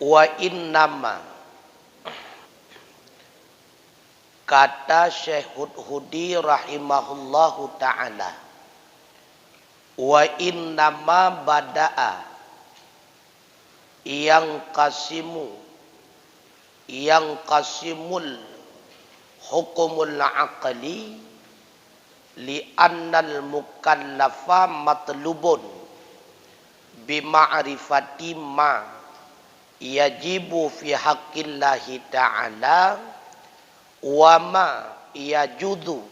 Wa innama, kata Syekh Hudhudi rahimahullahu ta'ala, wa innama bada'a yang qasimul hukumul aqli li annal mukallafa matlubun bima'rifati ma yajibu fi haqqillahi ta'ala wa ma yajudu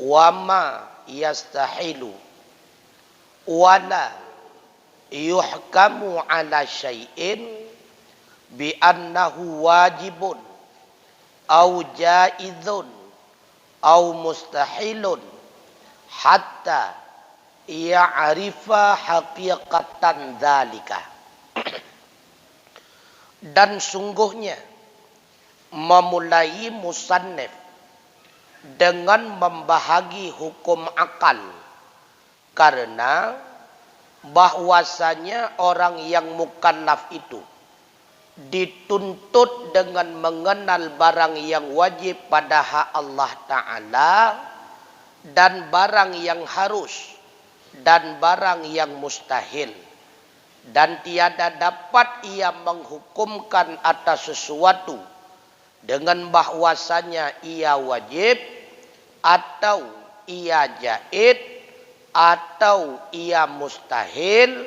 wa ma yastahilu wala yuhkamu ala syai'in bi annahu wajibun au jaizun au mustahilun hatta ya'rifa haqiqatan dzalika. Dan sungguhnya memulai musannif dengan membahagi hukum akal, karena bahwasanya orang yang mukallaf itu dituntut dengan mengenal barang yang wajib pada hak Allah Ta'ala dan barang yang harus dan barang yang mustahil, dan tiada dapat ia menghukumkan atas sesuatu dengan bahwasanya ia wajib atau ia jaiz atau ia mustahil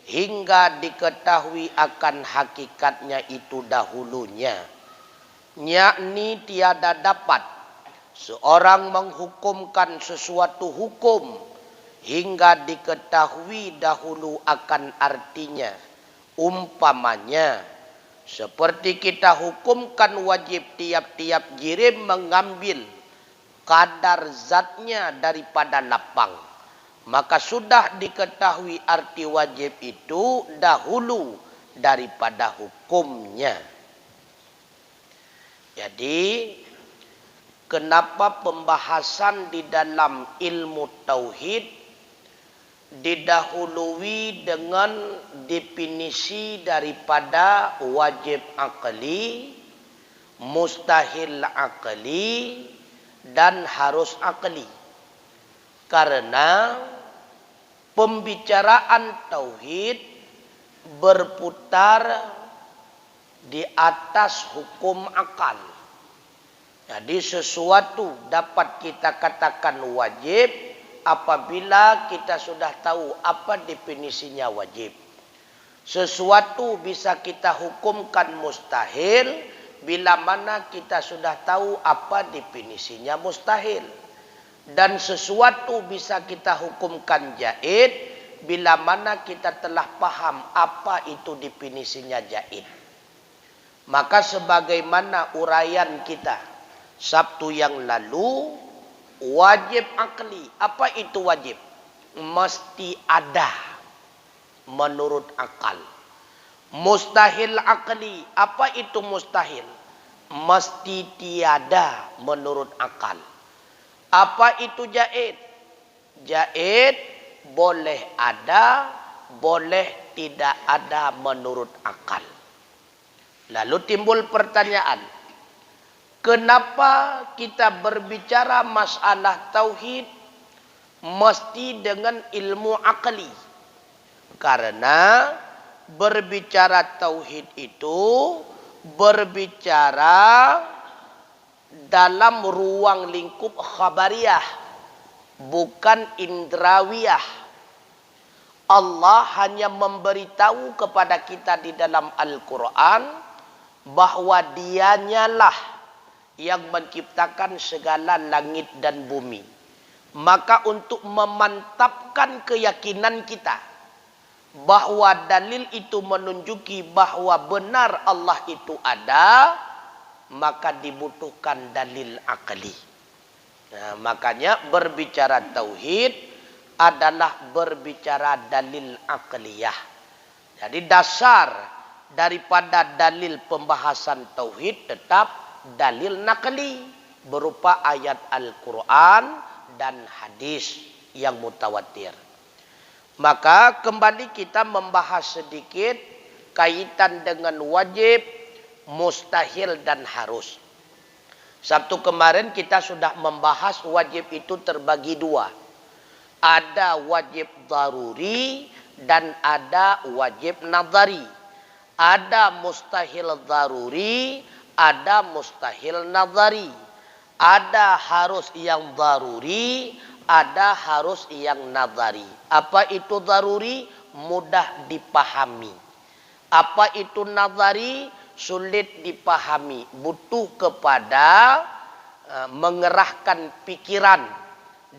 hingga diketahui akan hakikatnya itu dahulunya. Yakni tiada dapat seorang menghukumkan sesuatu hukum hingga diketahui dahulu akan artinya. Umpamanya seperti kita hukumkan wajib tiap-tiap jirim mengambil kadar zatnya daripada lapang, maka sudah diketahui arti wajib itu dahulu daripada hukumnya. Jadi kenapa pembahasan di dalam ilmu tauhid didahului dengan definisi daripada wajib akli, mustahil akli, dan harus akli? Karena pembicaraan tauhid berputar di atas hukum akal. Jadi sesuatu dapat kita katakan wajib apabila kita sudah tahu apa definisinya wajib. Sesuatu bisa kita hukumkan mustahil bila mana kita sudah tahu apa definisinya mustahil. Dan sesuatu bisa kita hukumkan jaiz bila mana kita telah paham apa itu definisinya jaiz. Maka sebagaimana uraian kita Sabtu yang lalu, wajib akli. Apa itu wajib? Mesti ada menurut akal. Mustahil akli. Apa itu mustahil? Mesti tiada menurut akal. Apa itu jaiz? Jaiz boleh ada, boleh tidak ada menurut akal. Lalu timbul pertanyaan, kenapa kita berbicara masalah tauhid mesti dengan ilmu akli? Karena berbicara tauhid itu berbicara dalam ruang lingkup khabariyah, bukan indrawiyah. Allah hanya memberitahu kepada kita di dalam Al-Quran bahwa Dianyalah yang menciptakan segala langit dan bumi. Maka untuk memantapkan keyakinan kita bahwa dalil itu menunjuki bahwa benar Allah itu ada, maka dibutuhkan dalil akli. Nah, makanya berbicara tauhid adalah berbicara dalil akliyah. Jadi dasar daripada dalil pembahasan tauhid tetap dalil nakli berupa ayat Al-Quran dan hadis yang mutawatir. Maka kembali kita membahas sedikit kaitan dengan wajib, mustahil dan harus. Sabtu kemarin kita sudah membahas wajib itu terbagi dua. Ada wajib daruri dan ada wajib nadhari. Ada mustahil daruri, ada mustahil nadhari. Ada harus yang daruri, ada harus yang nadhari. Apa itu daruri? Mudah dipahami. Apa itu nadhari? Sulit dipahami. Butuh kepada mengerahkan pikiran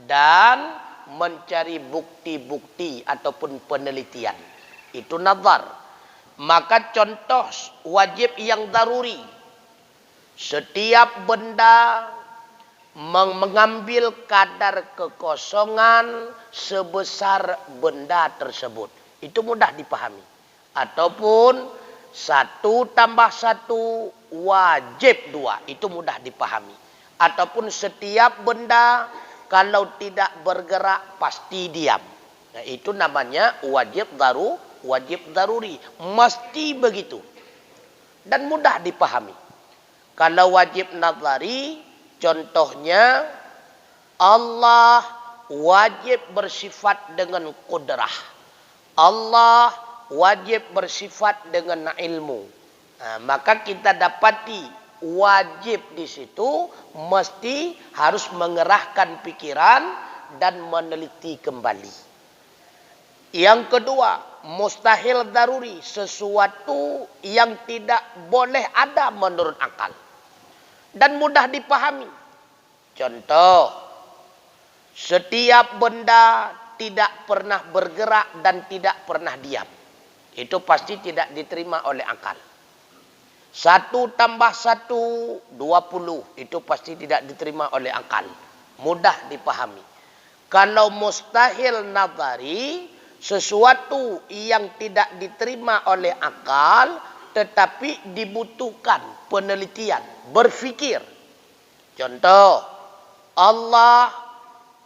dan mencari bukti-bukti ataupun penelitian. Itu nadhar. Maka contoh wajib yang daruri. Setiap benda mengambil kadar kekosongan sebesar benda tersebut. Itu mudah dipahami. Ataupun 1 tambah 1 wajib 2. Itu mudah dipahami. Ataupun setiap benda kalau tidak bergerak pasti diam. Nah, itu namanya wajib daruri. Mesti begitu. Dan mudah dipahami. Kalau wajib nadhari, contohnya Allah wajib bersifat dengan kudrah. Allah wajib bersifat dengan ilmu. Nah, maka kita dapati wajib di situ mesti harus mengerahkan pikiran dan meneliti kembali. Yang kedua, mustahil daruri, sesuatu yang tidak boleh ada menurut akal dan mudah dipahami. Contoh, setiap benda tidak pernah bergerak dan tidak pernah diam. Itu pasti tidak diterima oleh akal. 1 tambah 1, 20. Itu pasti tidak diterima oleh akal. Mudah dipahami. Kalau mustahil nadhari, sesuatu yang tidak diterima oleh akal, tetapi dibutuhkan penelitian, berfikir. Contoh, Allah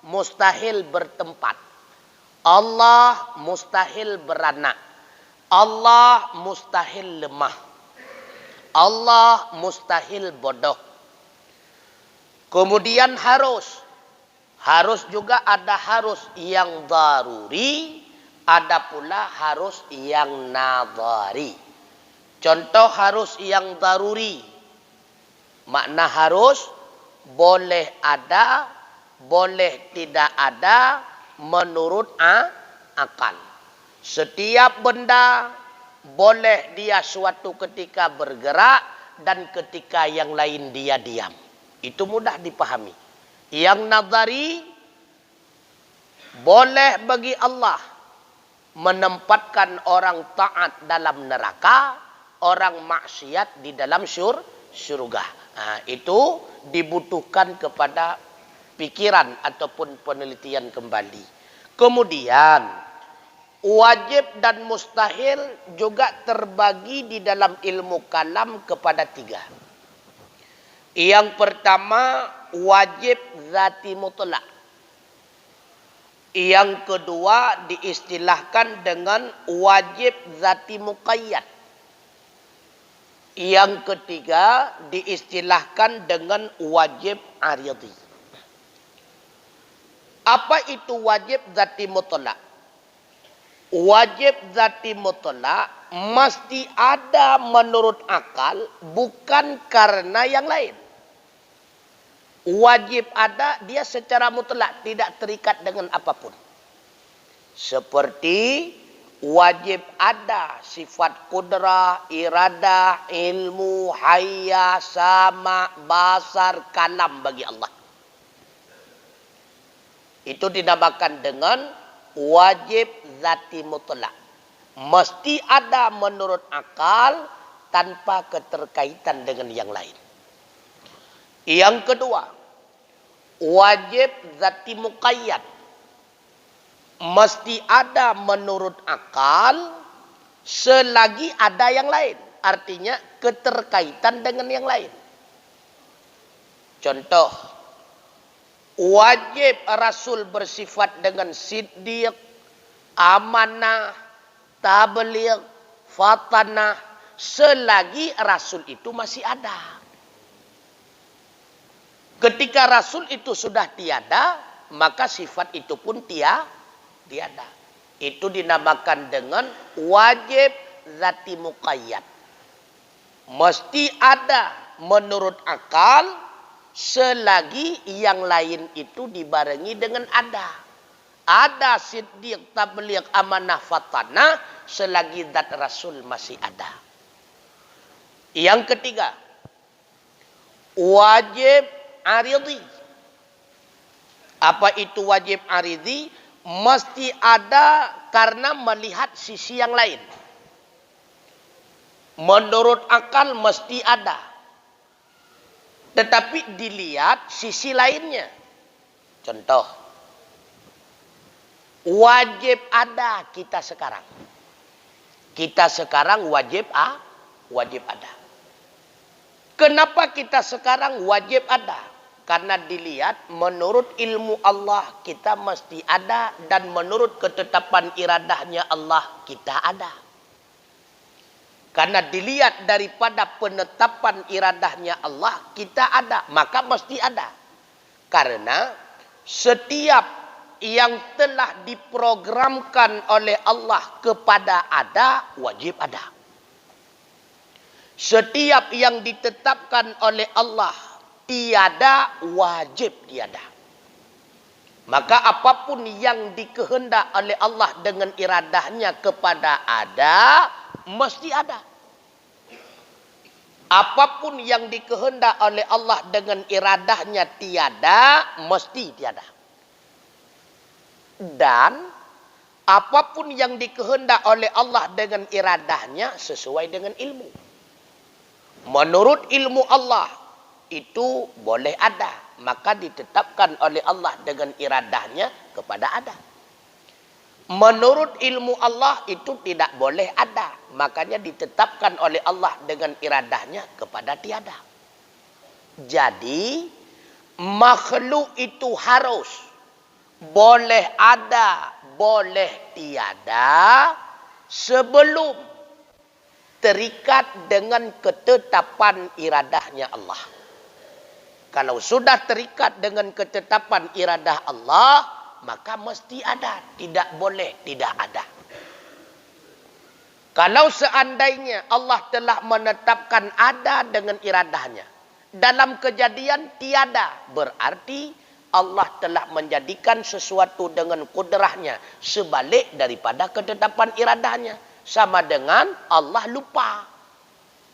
mustahil bertempat. Allah mustahil beranak. Allah mustahil lemah. Allah mustahil bodoh. Kemudian harus. Harus juga ada harus yang daruri, ada pula harus yang nadhari. Contoh harus yang daruri. Makna harus boleh ada, boleh tidak ada menurut akal. Setiap benda boleh dia suatu ketika bergerak dan ketika yang lain dia diam. Itu mudah dipahami. Yang nadhari, boleh bagi Allah menempatkan orang taat dalam neraka, orang maksiat di dalam surga. Nah, itu dibutuhkan kepada pikiran ataupun penelitian kembali. Kemudian, wajib dan mustahil juga terbagi di dalam ilmu kalam kepada 3. Yang pertama, wajib zati mutlak. Yang kedua, diistilahkan dengan wajib zati muqayyad. Yang ketiga, diistilahkan dengan wajib aridhi. Apa itu wajib zati mutlak? Wajib zati mutlak mesti ada menurut akal, bukan karena yang lain. Wajib ada, dia secara mutlak tidak terikat dengan apapun. Seperti wajib ada sifat kudrah, iradah, ilmu, hayya, sama, basar, kalam bagi Allah. Itu dinamakan dengan wajib zati mutlak. Mesti ada menurut akal tanpa keterkaitan dengan yang lain. Yang kedua, wajib zati muqayyad. Mesti ada menurut akal selagi ada yang lain. Artinya keterkaitan dengan yang lain. Contoh, wajib Rasul bersifat dengan siddiq, amanah, tabligh, fatanah, selagi Rasul itu masih ada. Ketika Rasul itu sudah tiada, maka sifat itu pun tiada. Itu dinamakan dengan wajib zati muqayyad. Mesti ada menurut akal selagi yang lain itu dibarengi dengan ada. Ada siddiq, tabligh, amanah, fatanah selagi zat Rasul masih ada. Yang ketiga, wajib aridhi. Apa itu wajib aridhi? Mesti ada karena melihat sisi yang lain. Menurut akal mesti ada. Tetapi dilihat sisi lainnya. Contoh. Wajib ada kita sekarang. Kita sekarang wajib ada. Kenapa kita sekarang wajib ada? Karena dilihat menurut ilmu Allah kita mesti ada. Dan menurut ketetapan iradahnya Allah kita ada. Karena dilihat daripada penetapan iradahnya Allah kita ada. Maka mesti ada. Karena setiap yang telah diprogramkan oleh Allah kepada ada, wajib ada. Setiap yang ditetapkan oleh Allah tiada, wajib tiada. Maka apapun yang dikehendak oleh Allah dengan iradahnya kepada ada, mesti ada. Apapun yang dikehendak oleh Allah dengan iradahnya tiada, mesti tiada. Dan apapun yang dikehendak oleh Allah dengan iradahnya sesuai dengan ilmu. Menurut ilmu Allah itu boleh ada. Maka ditetapkan oleh Allah dengan iradahnya kepada ada. Menurut ilmu Allah itu tidak boleh ada. Makanya ditetapkan oleh Allah dengan iradahnya kepada tiada. Jadi makhluk itu harus boleh ada, boleh tiada sebelum terikat dengan ketetapan iradahnya Allah. Kalau sudah terikat dengan ketetapan iradah Allah, maka mesti ada. Tidak boleh tidak ada. Kalau seandainya Allah telah menetapkan ada dengan iradahnya, dalam kejadian tiada, berarti Allah telah menjadikan sesuatu dengan kudrahnya sebalik daripada ketetapan iradahnya. Sama dengan Allah lupa.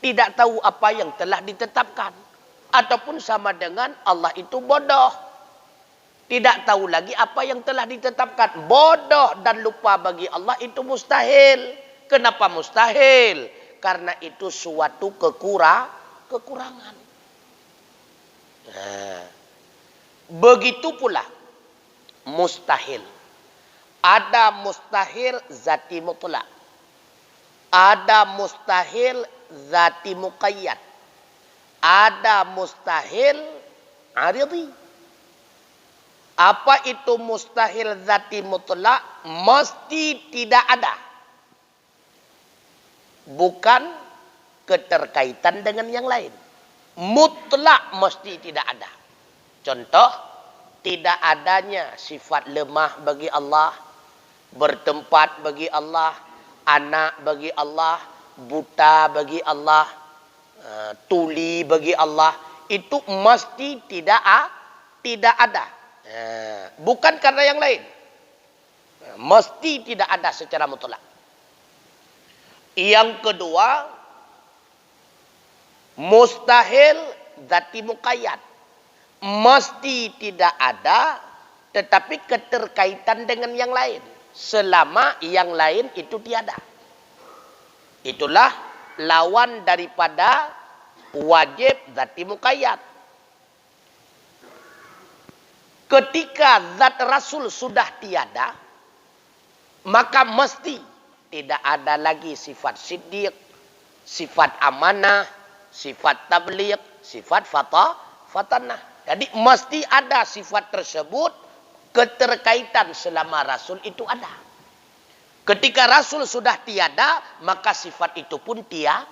Tidak tahu apa yang telah ditetapkan. Ataupun sama dengan Allah itu bodoh. Tidak tahu lagi apa yang telah ditetapkan. Bodoh dan lupa bagi Allah itu mustahil. Kenapa mustahil? Karena itu suatu kekurangan. Nah, begitu pula mustahil. Ada mustahil zati mutlak. Ada mustahil zati muqayyad. Ada mustahil aridhi. Apa itu mustahil zati mutlak? Mesti tidak ada. Bukan keterkaitan dengan yang lain. Mutlak mesti tidak ada. Contoh, tidak adanya sifat lemah bagi Allah, bertempat bagi Allah, anak bagi Allah, buta bagi Allah, tuli bagi Allah. Itu mesti tidak ada. Bukan karena yang lain. Mesti tidak ada secara mutlak. Yang kedua, mustahil zati muqayyad. Mesti tidak ada, tetapi keterkaitan dengan yang lain. Selama yang lain itu tiada. Itulah lawan daripada wajib zati muqayyad. Ketika zat Rasul sudah tiada, maka mesti tidak ada lagi sifat siddiq, sifat amanah, sifat tabligh, sifat fatanah. Jadi mesti ada sifat tersebut, keterkaitan selama Rasul itu ada. Ketika Rasul sudah tiada, maka sifat itu pun tiada.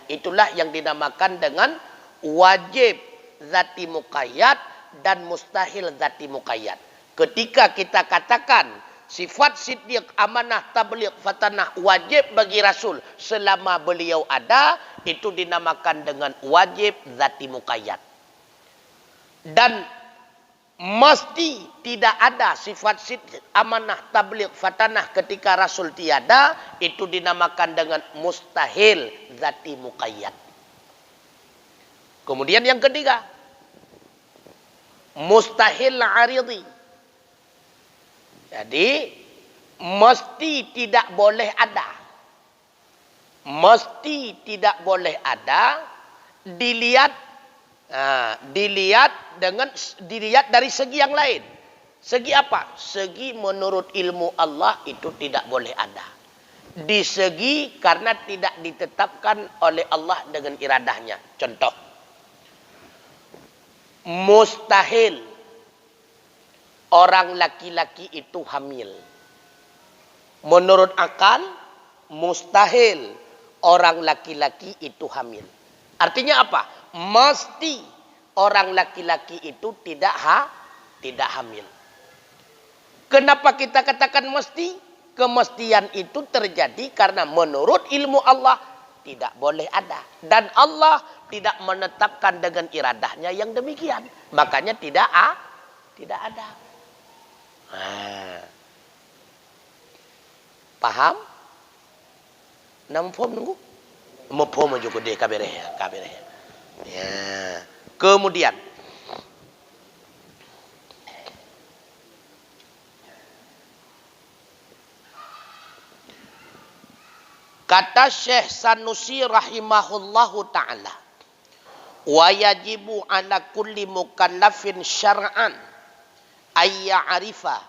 Itulah yang dinamakan dengan wajib zati muqayyad dan mustahil zati muqayyad. Ketika kita katakan sifat siddiq, amanah, tabligh, fatanah wajib bagi Rasul selama beliau ada, itu dinamakan dengan wajib zati muqayyad. Dan mesti tidak ada sifat siddiq, amanah, tabligh, fatanah ketika Rasul tiada, itu dinamakan dengan mustahil zati muqayyad. Kemudian yang ketiga, mustahil aridhi. Jadi mesti tidak boleh ada. Mesti tidak boleh ada dilihat dilihat dari segi yang lain. Segi apa? Segi menurut ilmu Allah itu tidak boleh ada. Di segi karena tidak ditetapkan oleh Allah dengan iradahnya. Contoh, mustahil orang laki-laki itu hamil. Menurut akal, mustahil orang laki-laki itu hamil. Artinya apa? Mesti orang laki-laki itu tidak hamil. Kenapa kita katakan mesti? Kemestian itu terjadi karena menurut ilmu Allah tidak boleh ada. Dan Allah tidak menetapkan dengan iradahnya yang demikian. Makanya tidak ada. Paham? Nampom nunggu? Mopom juga deh kabere. Ya. Kemudian kata Syekh Sanusi rahimahullahu ta'ala, wa yajibu ala kulli mukallafin syar'an ayya'arifa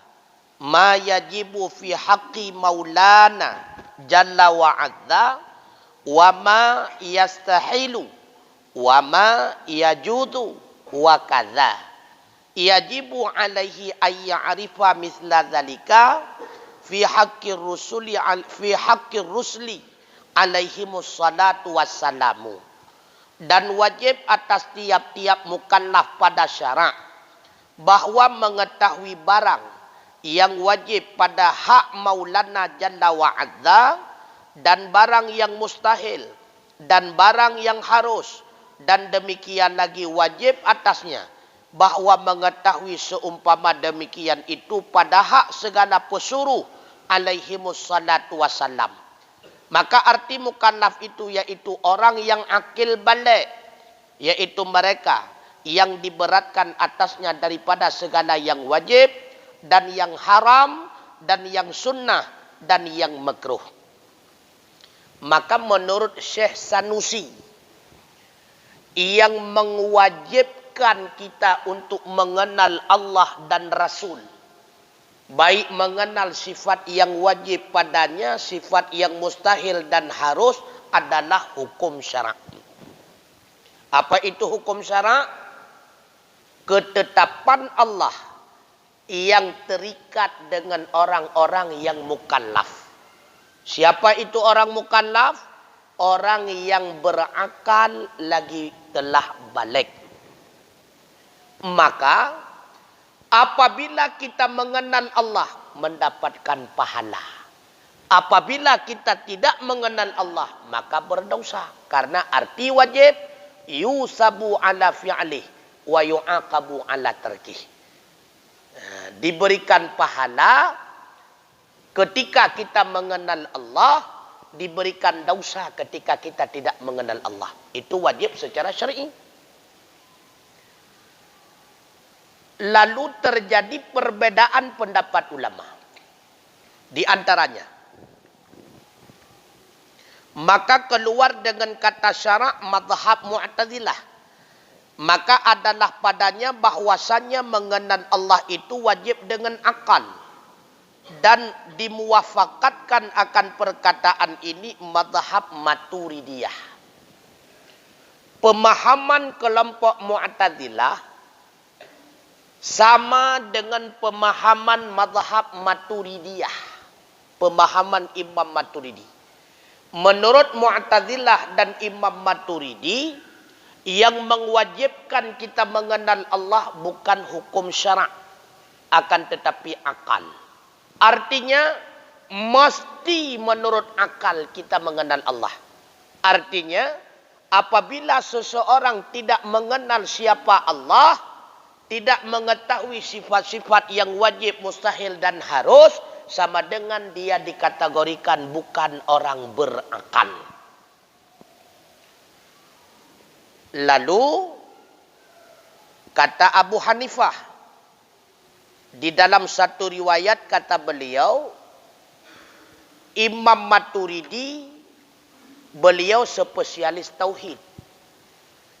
ma yajibu fi haqqi maulana jalla wa azza wa ma yastahilu wa ma yajudu wa kadza. Yajibu alaihi ayya'arifa misla dzalika fi haqqir rusuli alaihimus salatu wassalamu. Dan wajib atas tiap-tiap mukallaf pada syara' bahwa mengetahui barang yang wajib pada hak Maulana Jalla wa Azza, dan barang yang mustahil, dan barang yang harus, dan demikian lagi wajib atasnya bahwa mengetahui seumpama demikian itu pada hak segala pesuruh alaihimus salatu wassalam. Maka arti mukallaf itu yaitu orang yang akil balik, yaitu mereka yang diberatkan atasnya daripada segala yang wajib dan yang haram dan yang sunnah dan yang makruh. Maka menurut Syekh Sanusi, yang mewajibkan kita untuk mengenal Allah dan Rasul, baik mengenal sifat yang wajib padanya, sifat yang mustahil dan harus, adalah hukum syara'. Apa itu hukum syara'? Ketetapan Allah yang terikat dengan orang-orang yang mukallaf. Siapa itu orang mukallaf? Orang yang berakal lagi telah balik. Maka apabila kita mengenal Allah, mendapatkan pahala. Apabila kita tidak mengenal Allah, maka berdosa. Karena arti wajib, yusabu ala fi'lih wa yu'aqabu ala tarkih. Diberikan pahala ketika kita mengenal Allah, diberikan dosa ketika kita tidak mengenal Allah. Itu wajib secara syar'i. Lalu terjadi perbedaan pendapat ulama. Di antaranya, maka keluar dengan kata syara' mazhab Mu'tazilah. Maka adalah padanya bahwasannya mengenal Allah itu wajib dengan akal. Dan dimuwafaqatkan akan perkataan ini mazhab Maturidiyah. Pemahaman kelompok Mu'tazilah sama dengan pemahaman mazhab Maturidiyah. pemahaman Imam Maturidi. Menurut Mu'tazilah dan Imam Maturidi, yang mewajibkan kita mengenal Allah bukan hukum syarak, akan tetapi akal. Artinya, mesti menurut akal kita mengenal Allah. Artinya, apabila seseorang tidak mengenal siapa Allah, tidak mengetahui sifat-sifat yang wajib, mustahil dan harus, sama dengan dia dikategorikan bukan orang berakal. Lalu, kata Abu Hanifah, di dalam satu riwayat kata beliau, Imam Maturidi, beliau spesialis tauhid.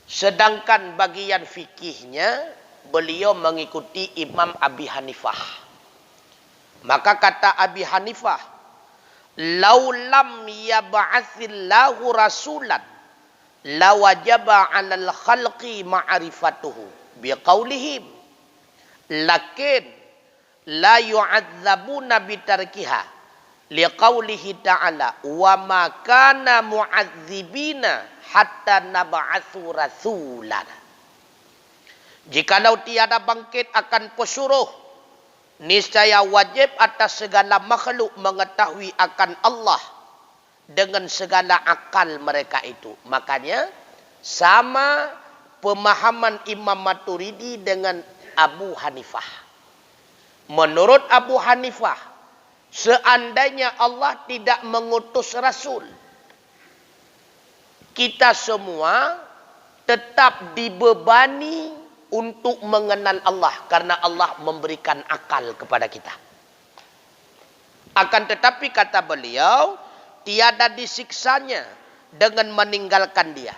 Sedangkan bagian fikihnya, beliau mengikuti Imam Abi Hanifah. Maka kata Abi Hanifah, laulam yab'atsillahu rasulan lawajaba 'alal khalqi ma'rifatuhu biqaulihim lakin la yu'adzabuna bitarkiha liqaulihi ta'ala wa ma kana mu'adzibina hatta nab'atsu rasulan. Jikalau tiada bangkit akan pesuruh, niscaya wajib atas segala makhluk mengetahui akan Allah dengan segala akal mereka itu. Makanya sama pemahaman Imam Maturidi dengan Abu Hanifah. Menurut Abu Hanifah, seandainya Allah tidak mengutus Rasul, kita semua tetap dibebani untuk mengenal Allah, karena Allah memberikan akal kepada kita. Akan tetapi kata beliau, tiada disiksanya dengan meninggalkan dia.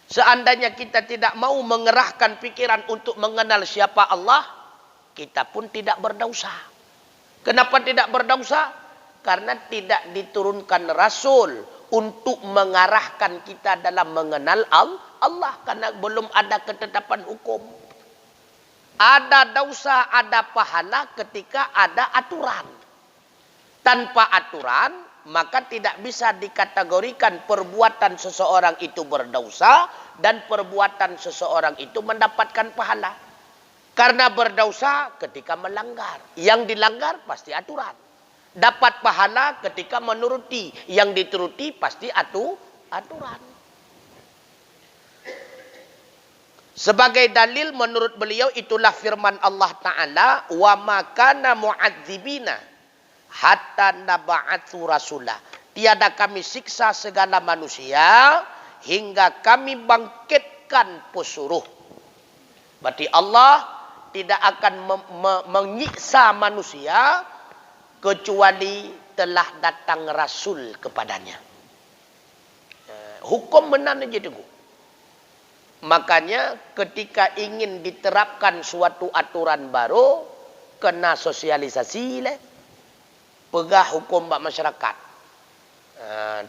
Seandainya kita tidak mau mengerahkan pikiran untuk mengenal siapa Allah, kita pun tidak berdosa. Kenapa tidak berdosa? Karena tidak diturunkan Rasul untuk mengarahkan kita dalam mengenal Allah, karena belum ada ketetapan hukum. Ada dosa, ada pahala ketika ada aturan. Tanpa aturan, maka tidak bisa dikategorikan perbuatan seseorang itu berdosa dan perbuatan seseorang itu mendapatkan pahala. Karena berdosa ketika melanggar. Yang dilanggar pasti aturan. Dapat pahala ketika menuruti. Yang dituruti pasti aturan. Sebagai dalil menurut beliau itulah firman Allah Ta'ala, wa makana mu'adzibina hatta naba'atsu rasulah. Tiada kami siksa segala manusia hingga kami bangkitkan pesuruh. Berarti Allah tidak akan menyiksa manusia kecuali telah datang Rasul kepadanya. Hukum benar aja tunggu. Makanya ketika ingin diterapkan suatu aturan baru, kena sosialisasi lah. Pegah hukum bak masyarakat.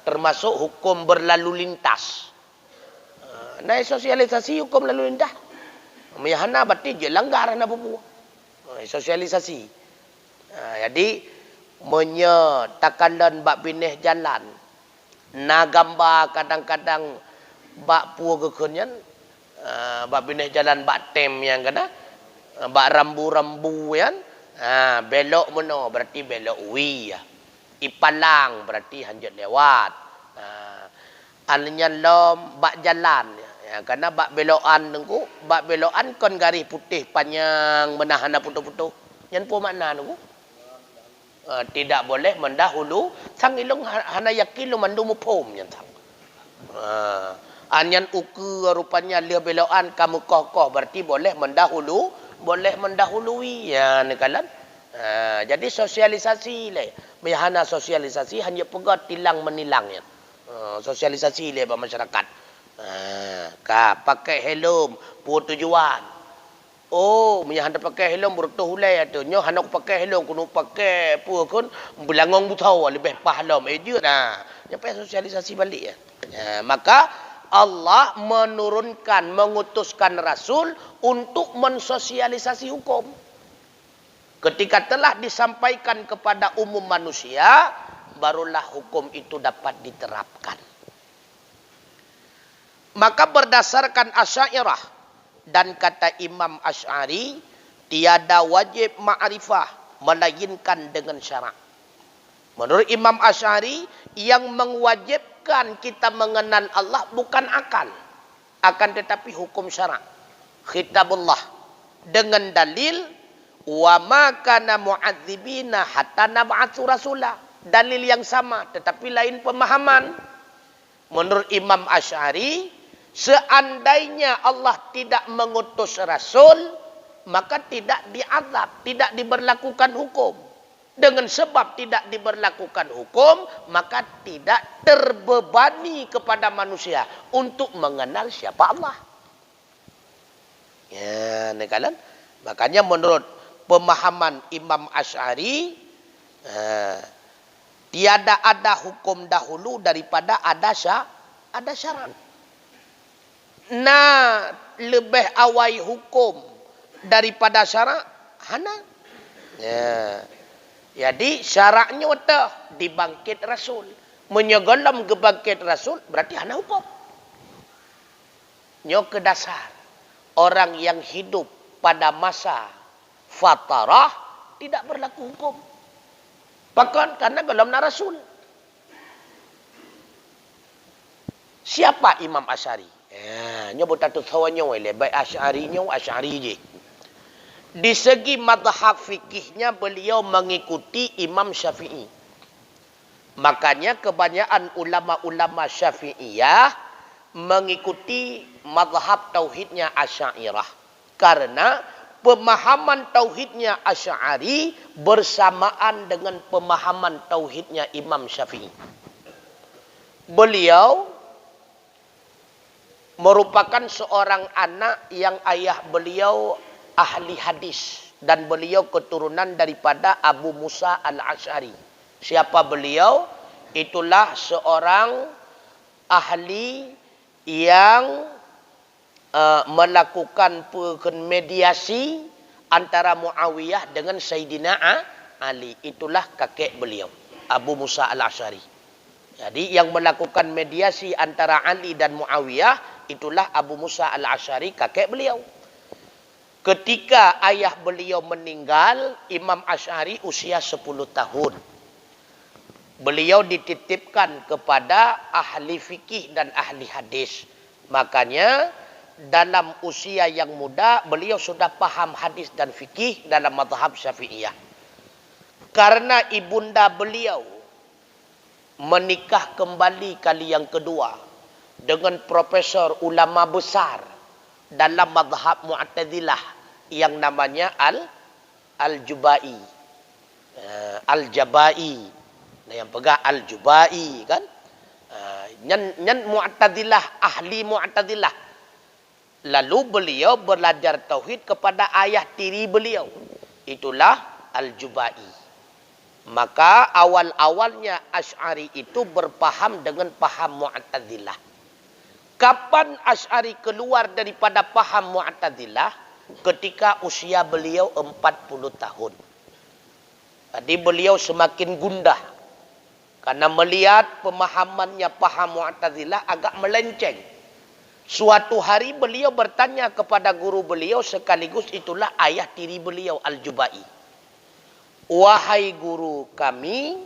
Termasuk hukum berlalu lintas. Naik sosialisasi hukum lalu lintas. Meyahana berarti je langgar na bubu. Sosialisasi. Jadi menyatakan bak bineh jalan. Na gambar kadang-kadang bak puo kekenyan. Bak bineh jalan bak tem yang kena. Bak rambu-rambu yang. Belok mana berarti belok wi. Ipalang berarti hanjut lewat. Alnya lom bak jalan. Ya, karena bak belokan nunggu, bak belokan kon garis putih panjang menahan putus-putus. Yang apa makna nunggu? Tidak boleh mendahulu sang ilung hana yakin lu mandu mupom yang sang. Anyan uku rupanya lia belokan kamu kokoh berarti boleh mendahului ya nekalan. Jadi sosialisasi le. Mehana sosialisasi hanya pegat tilang menilangnya. Sosialisasi le masyarakat. Pakai helm buat tujuan. Oh, punya hendak pakai helm bertuh hulai tu. Nyo hendak pakai helm kuno pakai pu kun belangong butau lebih pahala meja nah. Nyampai sosialisasi balik ya. Maka Allah menurunkan mengutuskan Rasul untuk mensosialisasi hukum. Ketika telah disampaikan kepada umum manusia, barulah hukum itu dapat diterapkan. Maka berdasarkan Asy'ariyah dan kata Imam Asy'ari, tiada wajib ma'rifah melainkan dengan syarak. Menurut Imam Asy'ari, yang mewajibkan kita mengenal Allah bukan akal, akan tetapi hukum syarak, khitabullah, dengan dalil wa ma kana mu'adzibina hatta nab'atsu rasula. Dalil yang sama tetapi lain pemahaman. Menurut Imam Asy'ari, seandainya Allah tidak mengutus rasul, maka tidak diazab, tidak diberlakukan hukum. Dengan sebab tidak diberlakukan hukum, maka tidak terbebani kepada manusia untuk mengenal siapa Allah. Ya, ini kalian. Makanya menurut pemahaman Imam Asy'ari, tiada ada hukum dahulu daripada ada syarat. Nah, lebih awal hukum daripada syarat, hana. Ya. Jadi syaratnya dah dibangkit Rasul. Menyegolam kebangkit Rasul berarti hana hukum. Nyo ke dasar. Orang yang hidup pada masa fatarah tidak berlaku hukum. Bahkan karena belum na Rasul. Siapa Imam Asy'ari? Ya, nyo butatu sawanyo le baik Asy'ari nyo Asy'ari je. Di segi mazhab fikihnya beliau mengikuti Imam Syafi'i. Makanya kebanyakan ulama-ulama Syafi'iyah mengikuti mazhab tauhidnya Asy'ariyah. Karena pemahaman tauhidnya Asy'ari bersamaan dengan pemahaman tauhidnya Imam Syafi'i. Beliau merupakan seorang anak yang ayah beliau ahli hadis dan beliau keturunan daripada Abu Musa al-Asy'ari. Siapa beliau? Itulah seorang ahli yang melakukan mediasi antara Muawiyah dengan Sayyidina Ali. Itulah kakek beliau, Abu Musa al-Asy'ari. Jadi yang melakukan mediasi antara Ali dan Muawiyah itulah Abu Musa al-Asy'ari, kakek beliau. Ketika ayah beliau meninggal, Imam Asy'ari usia 10 tahun. Beliau dititipkan kepada ahli fikih dan ahli hadis. Makanya dalam usia yang muda, beliau sudah paham hadis dan fikih dalam mazhab Syafi'iyah. Karena ibunda beliau menikah kembali kali yang kedua dengan profesor ulama besar dalam mazhab Mu'tazilah yang namanya Al-Jubai. Al-Jabai. Nah, yang pegang Al-Jubai kan? Nyan Mu'tazilah, ahli Mu'tazilah. Lalu beliau belajar tauhid kepada ayah tiri beliau. Itulah Al-Jubai. Maka awal-awalnya Asy'ari itu berpaham dengan paham Mu'tazilah. Kapan Asy'ari keluar daripada paham Mu'tazilah? Ketika usia beliau 40 tahun. Jadi beliau semakin gundah. Karena melihat pemahamannya paham Mu'tazilah agak melenceng. Suatu hari beliau bertanya kepada guru beliau, sekaligus itulah ayah tiri beliau, Al-Jubai. Wahai guru kami,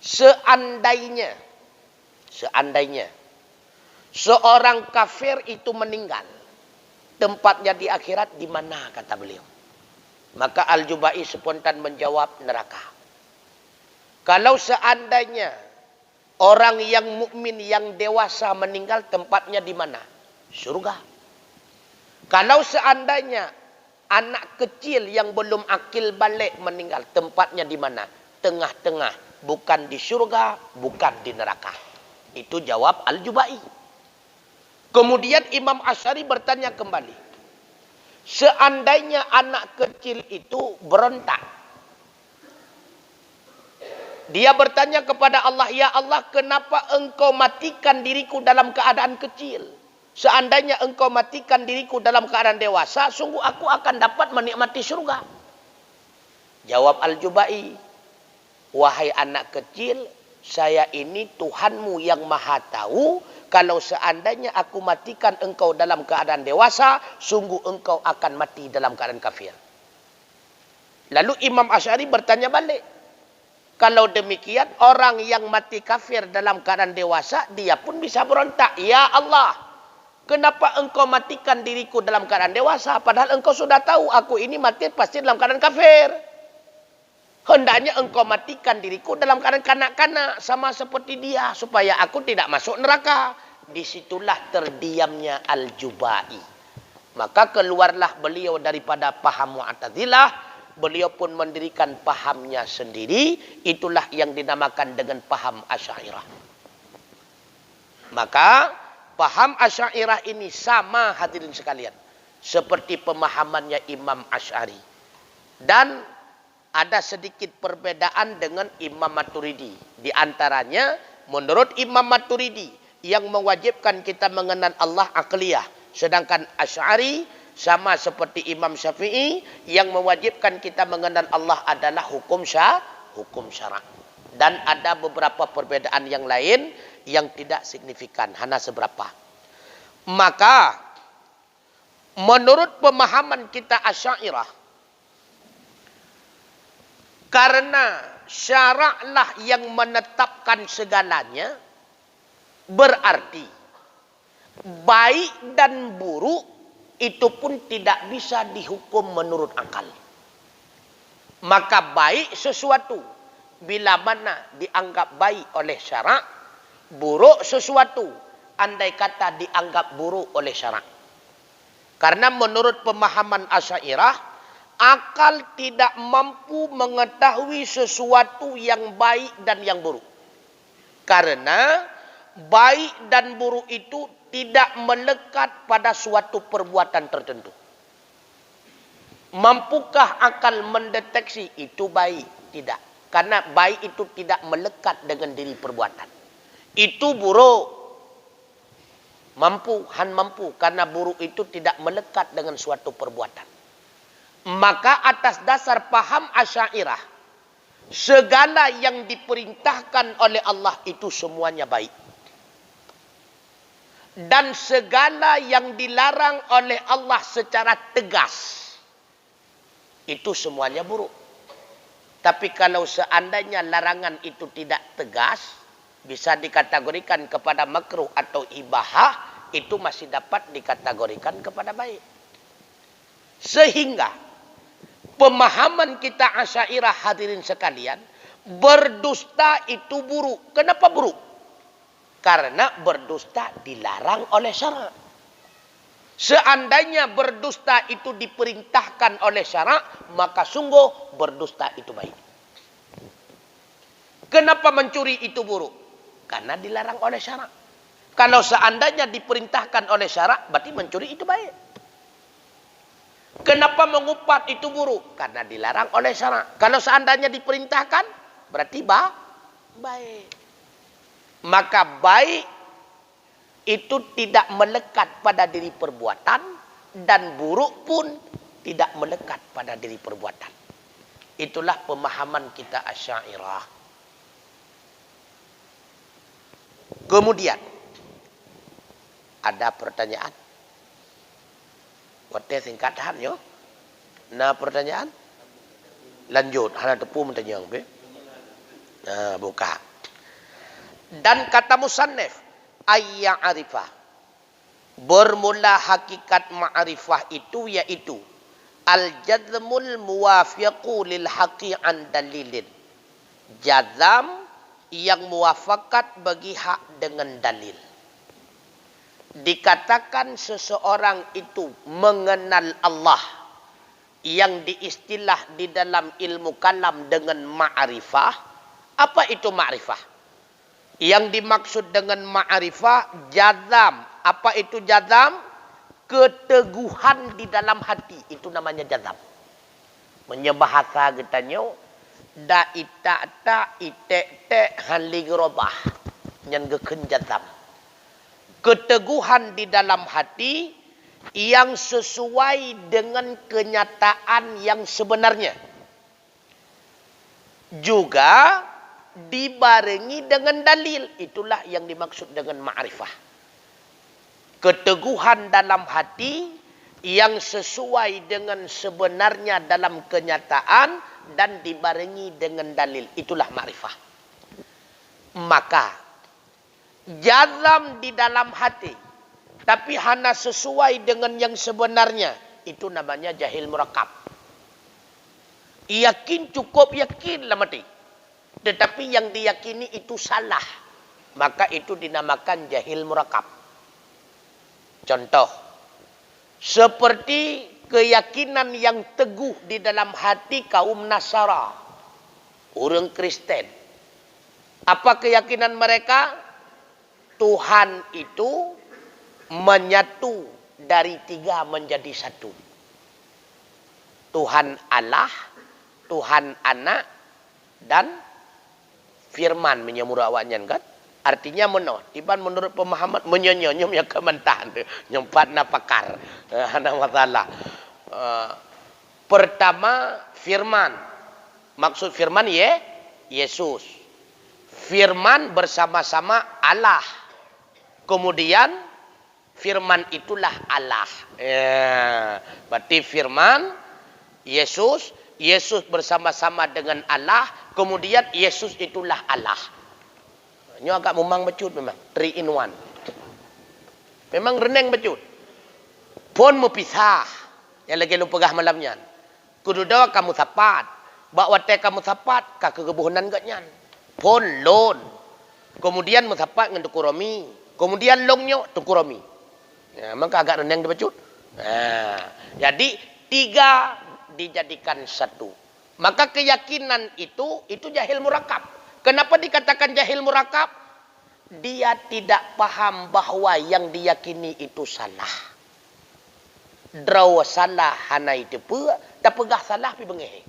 seandainya seorang kafir itu meninggal, tempatnya di akhirat di mana, kata beliau. Maka Al-Jubai spontan menjawab, neraka. Kalau seandainya orang yang mukmin yang dewasa meninggal, tempatnya di mana? Surga. Kalau seandainya anak kecil yang belum akil balik meninggal, tempatnya di mana? Tengah-tengah, bukan di surga, bukan di neraka. Itu jawab Al-Jubai. Kemudian Imam Asy'ari bertanya kembali. Seandainya anak kecil itu berontak. Dia bertanya kepada Allah, ya Allah, kenapa engkau matikan diriku dalam keadaan kecil? Seandainya engkau matikan diriku dalam keadaan dewasa, sungguh aku akan dapat menikmati surga. Jawab Al-Jubai, wahai anak kecil, saya ini Tuhanmu yang maha tahu. Kalau seandainya aku matikan engkau dalam keadaan dewasa, sungguh engkau akan mati dalam keadaan kafir. Lalu Imam Asy'ari bertanya balik, kalau demikian orang yang mati kafir dalam keadaan dewasa, dia pun bisa berontak, ya Allah, kenapa engkau matikan diriku dalam keadaan dewasa, padahal engkau sudah tahu aku ini mati pasti dalam keadaan kafir. Hendaknya engkau matikan diriku dalam keadaan kanak-kanak sama seperti dia supaya aku tidak masuk neraka. Disitulah terdiamnya Al-Jubai. Maka keluarlah beliau daripada paham Mu'tazilah. Beliau pun mendirikan pahamnya sendiri. Itulah yang dinamakan dengan paham Asy'ariyah. Maka paham Asy'ariyah ini sama hadirin sekalian seperti pemahamannya Imam Asy'ari. Dan ada sedikit perbedaan dengan Imam Maturidi. Di antaranya, menurut Imam Maturidi, yang mewajibkan kita mengenal Allah aqliyah. Sedangkan Asy'ari, sama seperti Imam Syafi'i, yang mewajibkan kita mengenal Allah adalah hukum syara'. Dan ada beberapa perbedaan yang lain yang tidak signifikan, hanya seberapa. Maka, menurut pemahaman kita Asy'ariyah, karena syaraklah yang menetapkan segalanya, berarti baik dan buruk itu pun tidak bisa dihukum menurut akal. Maka baik sesuatu bila mana dianggap baik oleh syarak, buruk sesuatu andai kata dianggap buruk oleh syarak. Karena menurut pemahaman Asy'ariyah, akal tidak mampu mengetahui sesuatu yang baik dan yang buruk. Karena baik dan buruk itu tidak melekat pada suatu perbuatan tertentu. Mampukah akal mendeteksi itu baik? Tidak. Karena baik itu tidak melekat dengan diri perbuatan. Itu buruk. Mampu. Karena buruk itu tidak melekat dengan suatu perbuatan. Maka atas dasar paham Asy'ariyah, segala yang diperintahkan oleh Allah itu semuanya baik. Dan segala yang dilarang oleh Allah secara tegas, itu semuanya buruk. Tapi kalau seandainya larangan itu tidak tegas, bisa dikategorikan kepada makruh atau ibahah, itu masih dapat dikategorikan kepada baik. Sehingga pemahaman kita Asy'ariyah hadirin sekalian, berdusta itu buruk. Kenapa buruk? Karena berdusta dilarang oleh syarak. Seandainya berdusta itu diperintahkan oleh syarak, maka sungguh berdusta itu baik. Kenapa mencuri itu buruk? Karena dilarang oleh syarak. Kalau seandainya diperintahkan oleh syarak, berarti mencuri itu baik. Kenapa mengupat itu buruk? Karena dilarang oleh syarak. Kalau seandainya diperintahkan, berarti baik. Maka baik itu tidak melekat pada diri perbuatan, dan buruk pun tidak melekat pada diri perbuatan. Itulah pemahaman kita Asy'ariyah. Kemudian, ada pertanyaan? Waktu singkatan yo. Nah pertanyaan? Lanjut. Hana tepu bertanya. Nah buka. Dan kata musannif, ayya arifah. Bermula hakikat ma'rifah itu yaitu al-jazmul muwafiqu lil haqi an dalilin. Jazam yang muwafakat bagi hak dengan dalil. Dikatakan seseorang itu mengenal Allah, yang diistilah di dalam ilmu kalam dengan ma'rifah. Apa itu ma'rifah? Yang dimaksud dengan ma'rifah jazam. Apa itu jazam? Keteguhan di dalam hati. Itu namanya jazam. Menyebahasa katanya, da ita ta ite te haligrobah. Yang geken jazam. Keteguhan di dalam hati yang sesuai dengan kenyataan yang sebenarnya. juga dibarengi dengan dalil. Itulah yang dimaksud dengan ma'rifah. Keteguhan dalam hati yang sesuai dengan sebenarnya dalam kenyataan dan dibarengi dengan dalil. Itulah ma'rifah. Maka jazam di dalam hati tapi hanya sesuai dengan yang sebenarnya, itu namanya jahil murakab. Yakin, cukup yakin lah mati. Tetapi yang diyakini itu salah, maka itu dinamakan jahil murakab. Contoh, seperti keyakinan yang teguh di dalam hati kaum Nasara, orang Kristen. Apa keyakinan mereka? Tuhan itu menyatu dari 3 menjadi 1. Tuhan Allah, Tuhan Anak, dan Firman menyamur awaknya kan? Artinya meno. Tiban menurut pemahaman menyonyonyom yang kementan. Nyempat na pakar. Ada masalah. Pertama Firman. Maksud Firman Yesus. Firman bersama-sama Allah. Kemudian Firman itulah Allah. Berarti Firman, Yesus, Yesus bersama-sama dengan Allah, kemudian Yesus itulah Allah. Ini agak memang becut memang. 3 in 1. Memang reneng becut. Pun mepisah. Yang lagi lu pegah malamnya. Kududawa kamu sapat. Bawa teh kamu sapat. Kekebunan gak nyan. Pun lon. Kemudian musapat dengan tukuromi. Kemudian longnya tukuromi. Ya, maka agak reneng dia becut. Jadi 3 dijadikan 1. Maka keyakinan itu jahil murakab. Kenapa dikatakan jahil murakab? Dia tidak paham bahwa yang diyakini itu salah. Draw salah hana itu pun tak pegah salah pi bengeh.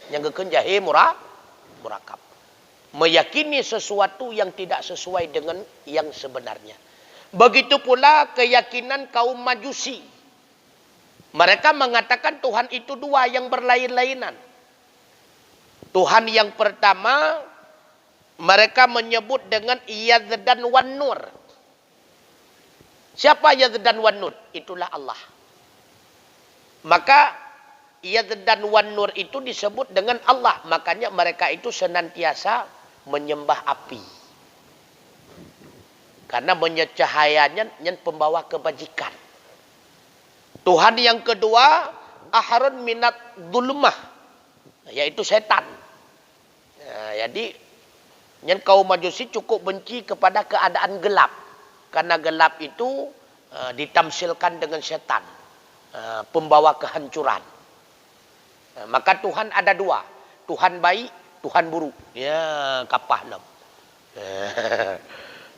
Yang gekun jahil murakab. Meyakini sesuatu yang tidak sesuai dengan yang sebenarnya. Begitu pula keyakinan kaum Majusi. Mereka mengatakan Tuhan itu 2 yang berlain-lainan. Tuhan yang pertama mereka menyebut dengan Yad dan Wan Nur. Siapa Yad dan Wan Nur? Itulah Allah. Maka Yad dan Wan Nur itu disebut dengan Allah. Makanya mereka itu senantiasa menyembah api. Karena menyecahayanya yang pembawa kebajikan. Tuhan yang kedua, Aharun minat zulmah, yaitu setan. Jadi, yang kaum Majusi cukup benci kepada keadaan gelap. Karena gelap itu ditamsilkan dengan setan. Pembawa kehancuran. Maka Tuhan ada 2. Tuhan baik, Tuhan buruk. Ya, kapah nam.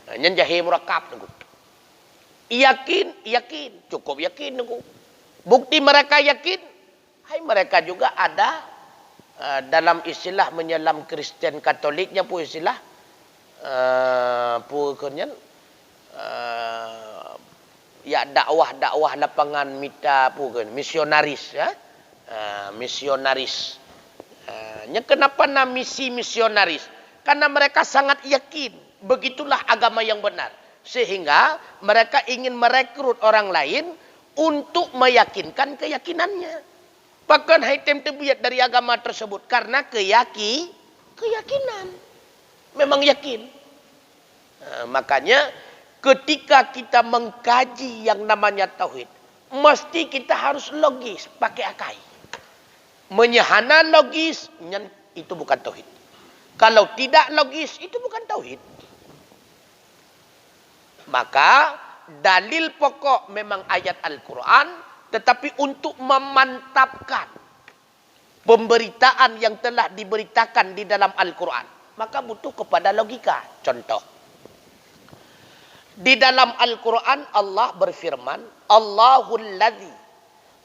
Yang jahil murakab. Yakin. Cukup yakin. Bukti mereka yakin. Hai mereka juga ada dalam istilah menyelam Kristen Katoliknya pun istilah ya dakwah lapangan mita pun misionaris ya. Misionaris. Kenapa nama misi misionaris? Karena mereka sangat yakin begitulah agama yang benar. Sehingga mereka ingin merekrut orang lain untuk meyakinkan keyakinannya. Bahkan haitem terbiat dari agama tersebut. Karena keyakinan. Memang yakin. Makanya ketika kita mengkaji yang namanya tauhid. Mesti kita harus logis. Pakai akai. Menyahana logis. Itu bukan tauhid. Kalau tidak logis. Itu bukan tauhid. Maka dalil pokok memang ayat Al-Quran. Tetapi untuk memantapkan pemberitaan yang telah diberitakan di dalam Al-Quran. Maka butuh kepada logika. Contoh. Di dalam Al-Quran Allah berfirman. Allahul ladzi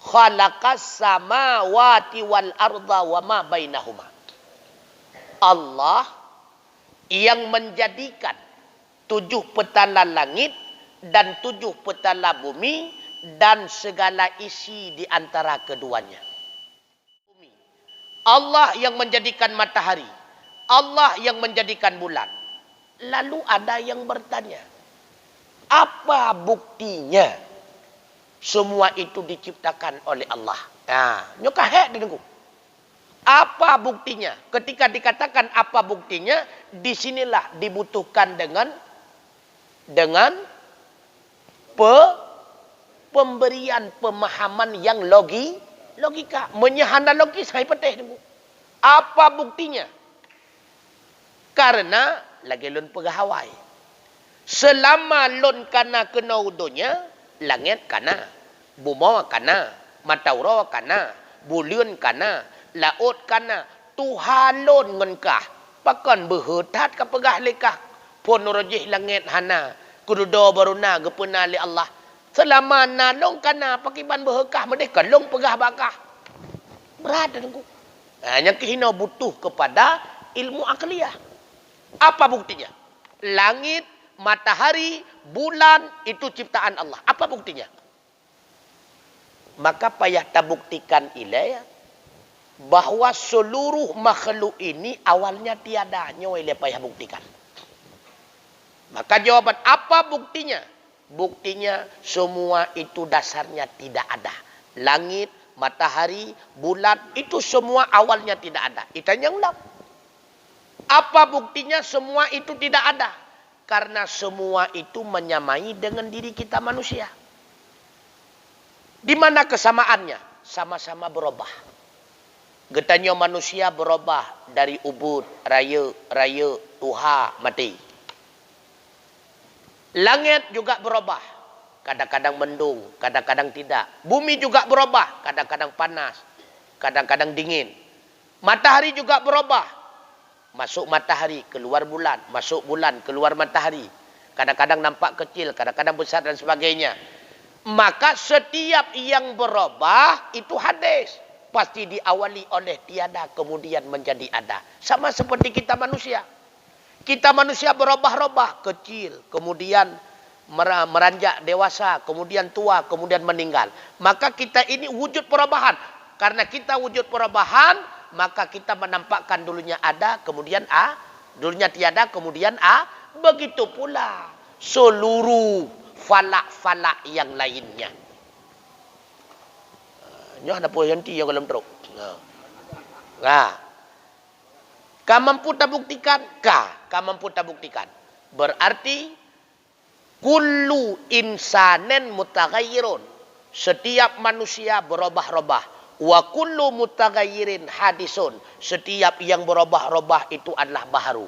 khalaqas samawati wal arda wa ma bainahuma. Allah yang menjadikan 7 petala langit dan 7 petala bumi dan segala isi di antara keduanya. Allah yang menjadikan matahari Allah yang menjadikan bulan. Lalu ada yang bertanya, apa buktinya semua itu diciptakan oleh Allah? Nah, nyokahek dia tunggu. Apa buktinya? Ketika dikatakan apa buktinya, disinilah dibutuhkan dengan pemberian pemahaman yang logika. Menyahana logis, saya petih tunggu. Apa buktinya? Karena lagi lun pegawai. Selama lun kana kena udunya, langit kana, bumi kana, mataura kana, bulan kana, laut kana, Tuhan lun ngenkah. Pakan berhutat ke pegah lekah. Pun rajih langit hana, kududo baruna gepena li Allah. Selama nalong kana pakiban berhekah merdeka long pegah bakah. Berat tengku. Yang kehina butuh kepada ilmu akliyah. Apa buktinya? Langit, matahari, bulan itu ciptaan Allah. Apa buktinya? Maka payah tabuktikan ilah bahwa seluruh makhluk ini awalnya tiada. Nyoy le payah buktikan. Maka jawaban apa buktinya? Buktinya semua itu dasarnya tidak ada. Langit, matahari, bulan itu semua awalnya tidak ada. Itanya ulang. Apa buktinya semua itu tidak ada? Karena semua itu menyamai dengan diri kita manusia. Di mana kesamaannya? Sama-sama berubah. Getanya manusia berubah dari ubud, raya, tuha, mati. Langit juga berubah. Kadang-kadang mendung, kadang-kadang tidak. Bumi juga berubah. Kadang-kadang panas, kadang-kadang dingin. Matahari juga berubah. Masuk matahari, keluar bulan. Masuk bulan, keluar matahari. Kadang-kadang nampak kecil, kadang-kadang besar dan sebagainya. Maka setiap yang berubah itu hadis. Pasti diawali oleh tiada kemudian menjadi ada. Sama seperti kita manusia. Kita manusia berubah-ubah. Kecil, kemudian meranjak dewasa, kemudian tua, kemudian meninggal. Maka kita ini wujud perubahan. Karena kita wujud perubahan, maka kita menampakkan dulunya ada, kemudian A. Dulunya tiada, kemudian A. Begitu pula seluruh falak-falak yang lainnya. Nyoh ada poin yang dalam teruk. Nah. Kau mampu tak buktikan? Kau mampu tak buktikan. Berarti kullu insanen mutaghayyirun. Setiap manusia berubah-ubah. Wa kullu mutaghayyirin hadisun. Setiap yang berubah-ubah itu adalah baharu.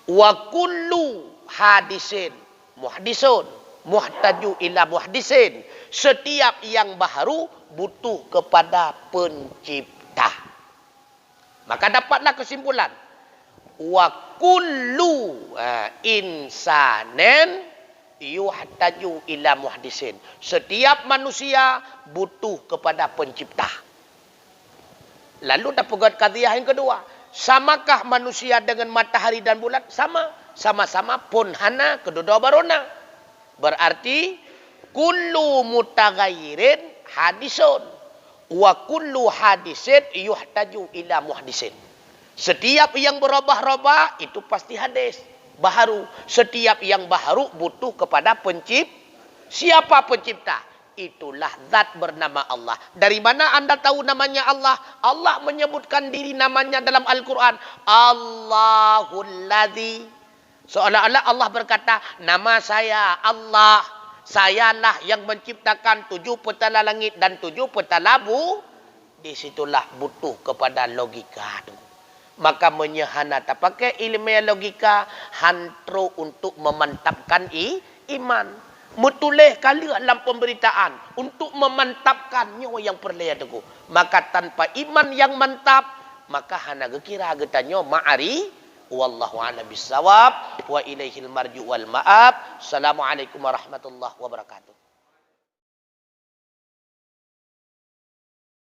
Wa kullu hadisin muhdisun. Muhtaju ila muhdisin. Setiap yang baharu butuh kepada pencipta. Maka dapatlah kesimpulan. Wa kullu insanen yuhtaju ila muhdisin. Setiap manusia butuh kepada pencipta. Lalu dapat qadhiyah yang kedua. Samakah manusia dengan matahari dan bulan? Sama. Sama-sama pun hana kedua barona. Berarti kullu mutaghayyirin hadisun. Wa kullu hadisin yuhtaju ila muhdisin. Setiap yang berubah-ubah itu pasti hadis. Baharu. Setiap yang baharu butuh kepada pencipta. Siapa pencipta? Itulah zat bernama Allah. Dari mana anda tahu namanya Allah? Allah menyebutkan diri namanya dalam Al-Quran. Allahul ladzi. Seolah-olah Allah berkata, nama saya Allah. Sayalah yang menciptakan 7 petala langit dan 7 petala bumi. Disitulah butuh kepada logika. Maka menyehana tak pakai ilmiah logika hantro untuk memantapkan iman. Mutuleh kali dalam pemberitaan untuk memantapkan nyawa yang perlaya teguh. Maka tanpa iman yang mantap, maka hana gekira getanyo ma'ari wallahu a'lam bissawab wa ilaihil marju wal ma'ab. Assalamualaikum warahmatullahi wabarakatuh.